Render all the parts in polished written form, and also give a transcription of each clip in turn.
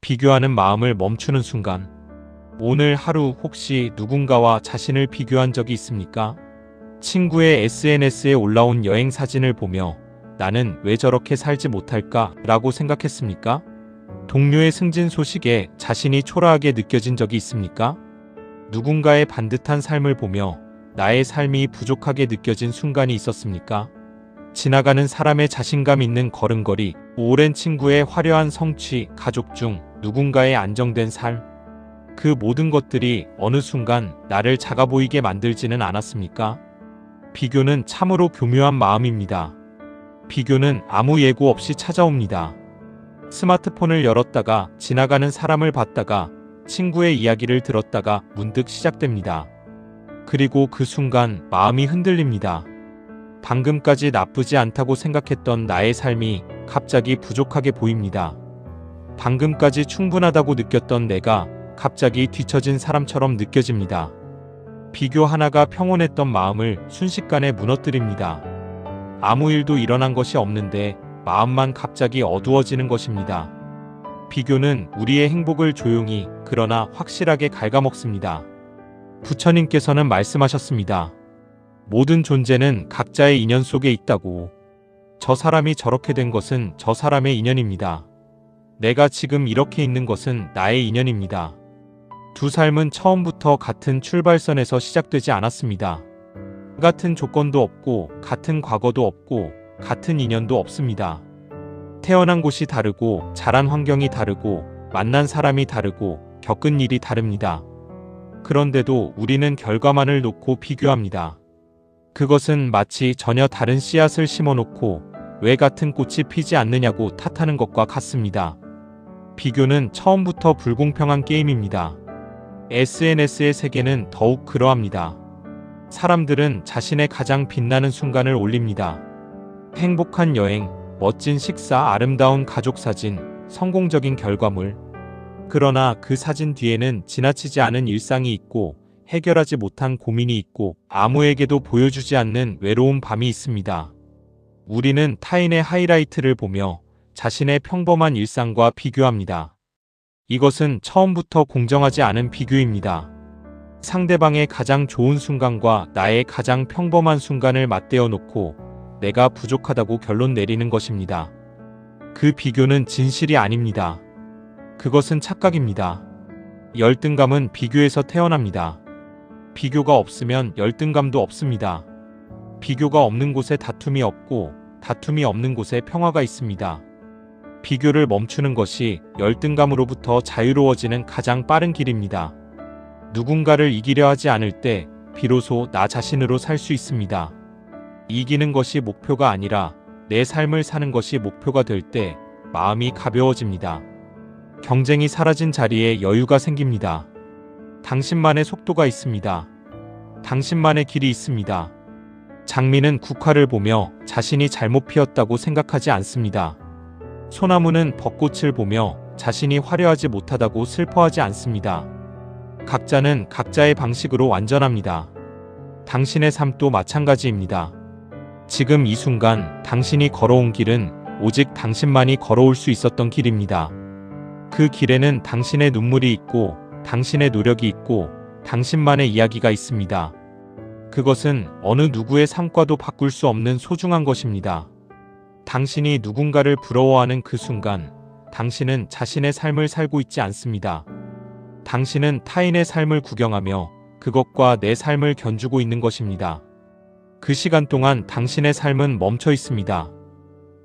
비교하는 마음을 멈추는 순간. 오늘 하루 혹시 누군가와 자신을 비교한 적이 있습니까? 친구의 SNS에 올라온 여행 사진을 보며 나는 왜 저렇게 살지 못할까? 라고 생각했습니까? 동료의 승진 소식에 자신이 초라하게 느껴진 적이 있습니까? 누군가의 반듯한 삶을 보며 나의 삶이 부족하게 느껴진 순간이 있었습니까? 지나가는 사람의 자신감 있는 걸음걸이, 오랜 친구의 화려한 성취, 가족 중 누군가의 안정된 삶. 그 모든 것들이 어느 순간 나를 작아 보이게 만들지는 않았습니까? 비교는 참으로 교묘한 마음입니다. 비교는 아무 예고 없이 찾아옵니다. 스마트폰을 열었다가 지나가는 사람을 봤다가 친구의 이야기를 들었다가 문득 시작됩니다. 그리고 그 순간 마음이 흔들립니다. 방금까지 나쁘지 않다고 생각했던 나의 삶이 갑자기 부족하게 보입니다. 방금까지 충분하다고 느꼈던 내가 갑자기 뒤처진 사람처럼 느껴집니다. 비교 하나가 평온했던 마음을 순식간에 무너뜨립니다. 아무 일도 일어난 것이 없는데 마음만 갑자기 어두워지는 것입니다. 비교는 우리의 행복을 조용히 그러나 확실하게 갉아먹습니다. 부처님께서는 말씀하셨습니다. 모든 존재는 각자의 인연 속에 있다고. 저 사람이 저렇게 된 것은 저 사람의 인연입니다. 내가 지금 이렇게 있는 것은 나의 인연입니다. 두 삶은 처음부터 같은 출발선에서 시작되지 않았습니다. 같은 조건도 없고 같은 과거도 없고 같은 인연도 없습니다. 태어난 곳이 다르고 자란 환경이 다르고 만난 사람이 다르고 겪은 일이 다릅니다. 그런데도 우리는 결과만을 놓고 비교합니다. 그것은 마치 전혀 다른 씨앗을 심어놓고 왜 같은 꽃이 피지 않느냐고 탓하는 것과 같습니다. 비교는 처음부터 불공평한 게임입니다. SNS의 세계는 더욱 그러합니다. 사람들은 자신의 가장 빛나는 순간을 올립니다. 행복한 여행, 멋진 식사, 아름다운 가족 사진, 성공적인 결과물. 그러나 그 사진 뒤에는 지나치지 않은 일상이 있고 해결하지 못한 고민이 있고 아무에게도 보여주지 않는 외로운 밤이 있습니다. 우리는 타인의 하이라이트를 보며 자신의 평범한 일상과 비교합니다. 이것은 처음부터 공정하지 않은 비교입니다. 상대방의 가장 좋은 순간과 나의 가장 평범한 순간을 맞대어 놓고 내가 부족하다고 결론 내리는 것입니다. 그 비교는 진실이 아닙니다. 그것은 착각입니다. 열등감은 비교에서 태어납니다. 비교가 없으면 열등감도 없습니다. 비교가 없는 곳에 다툼이 없고 다툼이 없는 곳에 평화가 있습니다. 비교를 멈추는 것이 열등감으로부터 자유로워지는 가장 빠른 길입니다. 누군가를 이기려 하지 않을 때 비로소 나 자신으로 살 수 있습니다. 이기는 것이 목표가 아니라 내 삶을 사는 것이 목표가 될 때 마음이 가벼워집니다. 경쟁이 사라진 자리에 여유가 생깁니다. 당신만의 속도가 있습니다. 당신만의 길이 있습니다. 장미는 국화를 보며 자신이 잘못 피었다고 생각하지 않습니다. 소나무는 벚꽃을 보며 자신이 화려하지 못하다고 슬퍼하지 않습니다. 각자는 각자의 방식으로 완전합니다. 당신의 삶도 마찬가지입니다. 지금 이 순간 당신이 걸어온 길은 오직 당신만이 걸어올 수 있었던 길입니다. 그 길에는 당신의 눈물이 있고 당신의 노력이 있고 당신만의 이야기가 있습니다. 그것은 어느 누구의 상과도 바꿀 수 없는 소중한 것입니다. 당신이 누군가를 부러워하는 그 순간 당신은 자신의 삶을 살고 있지 않습니다. 당신은 타인의 삶을 구경하며 그것과 내 삶을 견주고 있는 것입니다. 그 시간 동안 당신의 삶은 멈춰 있습니다.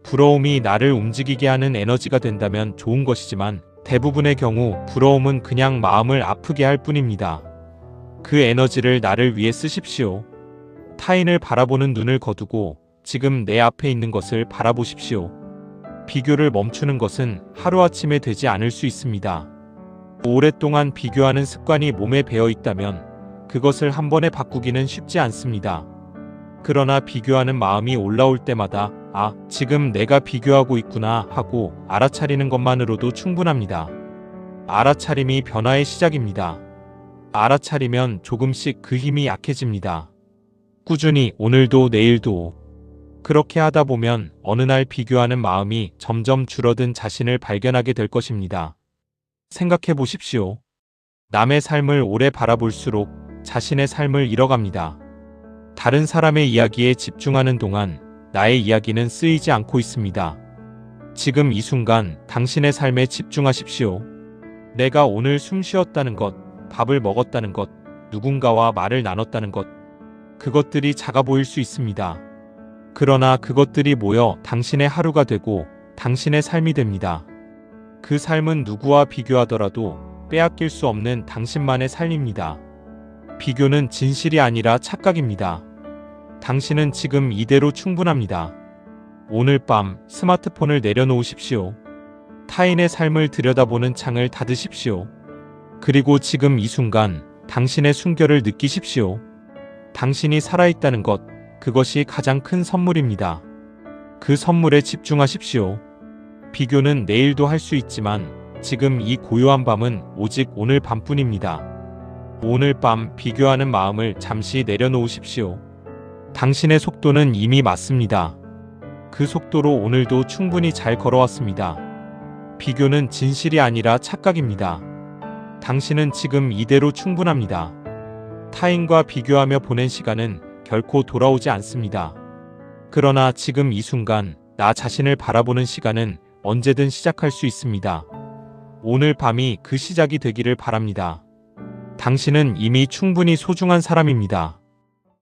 부러움이 나를 움직이게 하는 에너지가 된다면 좋은 것이지만 대부분의 경우 부러움은 그냥 마음을 아프게 할 뿐입니다. 그 에너지를 나를 위해 쓰십시오. 타인을 바라보는 눈을 거두고 지금 내 앞에 있는 것을 바라보십시오. 비교를 멈추는 것은 하루아침에 되지 않을 수 있습니다. 오랫동안 비교하는 습관이 몸에 배어 있다면 그것을 한 번에 바꾸기는 쉽지 않습니다. 그러나 비교하는 마음이 올라올 때마다 아, 지금 내가 비교하고 있구나 하고 알아차리는 것만으로도 충분합니다. 알아차림이 변화의 시작입니다. 알아차리면 조금씩 그 힘이 약해집니다. 꾸준히 오늘도 내일도 그렇게 하다 보면 어느 날 비교하는 마음이 점점 줄어든 자신을 발견하게 될 것입니다. 생각해 보십시오. 남의 삶을 오래 바라볼수록 자신의 삶을 잃어갑니다. 다른 사람의 이야기에 집중하는 동안 나의 이야기는 쓰이지 않고 있습니다. 지금 이 순간 당신의 삶에 집중하십시오. 내가 오늘 숨 쉬었다는 것, 밥을 먹었다는 것, 누군가와 말을 나눴다는 것, 그것들이 작아 보일 수 있습니다. 그러나 그것들이 모여 당신의 하루가 되고 당신의 삶이 됩니다. 그 삶은 누구와 비교하더라도 빼앗길 수 없는 당신만의 삶입니다. 비교는 진실이 아니라 착각입니다. 당신은 지금 이대로 충분합니다. 오늘 밤 스마트폰을 내려놓으십시오. 타인의 삶을 들여다보는 창을 닫으십시오. 그리고 지금 이 순간 당신의 순결을 느끼십시오. 당신이 살아있다는 것, 그것이 가장 큰 선물입니다. 그 선물에 집중하십시오. 비교는 내일도 할 수 있지만 지금 이 고요한 밤은 오직 오늘 밤뿐입니다. 오늘 밤 비교하는 마음을 잠시 내려놓으십시오. 당신의 속도는 이미 맞습니다. 그 속도로 오늘도 충분히 잘 걸어왔습니다. 비교는 진실이 아니라 착각입니다. 당신은 지금 이대로 충분합니다. 타인과 비교하며 보낸 시간은 결코 돌아오지 않습니다. 그러나 지금 이 순간 나 자신을 바라보는 시간은 언제든 시작할 수 있습니다. 오늘 밤이 그 시작이 되기를 바랍니다. 당신은 이미 충분히 소중한 사람입니다.